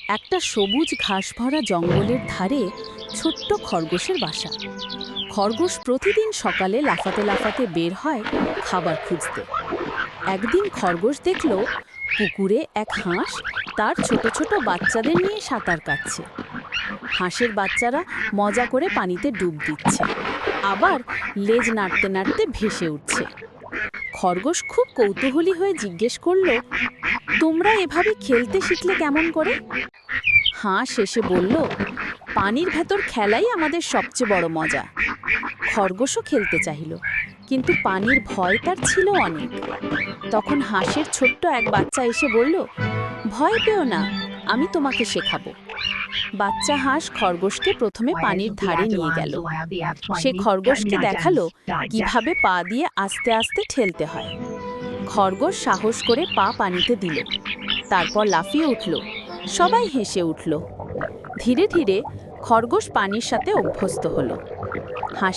একটা সবুজ ঘাস ভরা জঙ্গলের ধারে ছোট্ট খরগোশের বাসা। খরগোশ প্রতিদিন সকালে লাফাতে লাফাতে বের হয় খাবার খুঁজতে। একদিন খরগোশ দেখল পুকুরে এক হাঁস তার ছোট ছোট বাচ্চাদের নিয়ে সাঁতার কাটছে। হাঁসের বাচ্চারা মজা করে পানিতে ডুব দিচ্ছে, আবার লেজ নাড়তে নাড়তে ভেসে উঠছে। খরগোশ খুব কৌতূহলী হয়ে জিজ্ঞেস করল, তোমরা এভাবে খেলতে শিখলে কেমন করে? হাঁস এসে বলল, পানির ভেতর খেলাই আমাদের সবচেয়ে বড় মজা। খরগোশও খেলতে চাইল, কিন্তু পানির ভয় তার ছিল অনেক। তখন হাঁসের ছোট্ট এক বাচ্চা এসে বলল, ভয় পেও না, আমি তোমাকে শেখাবো। বাচ্চা হাঁস খরগোশকে প্রথমে পানির ধারে নিয়ে গেল। সে খরগোশকে দেখালো কিভাবে পা দিয়ে আস্তে আস্তে ঠেলতে হয়। খরগোশ সাহস করে পা পানিতে দিল, তারপর লাফিয়ে উঠল। সবাই হেসে উঠল। ধীরে ধীরে খরগোশ পানির সাথে অভ্যস্ত হলো। হাঁস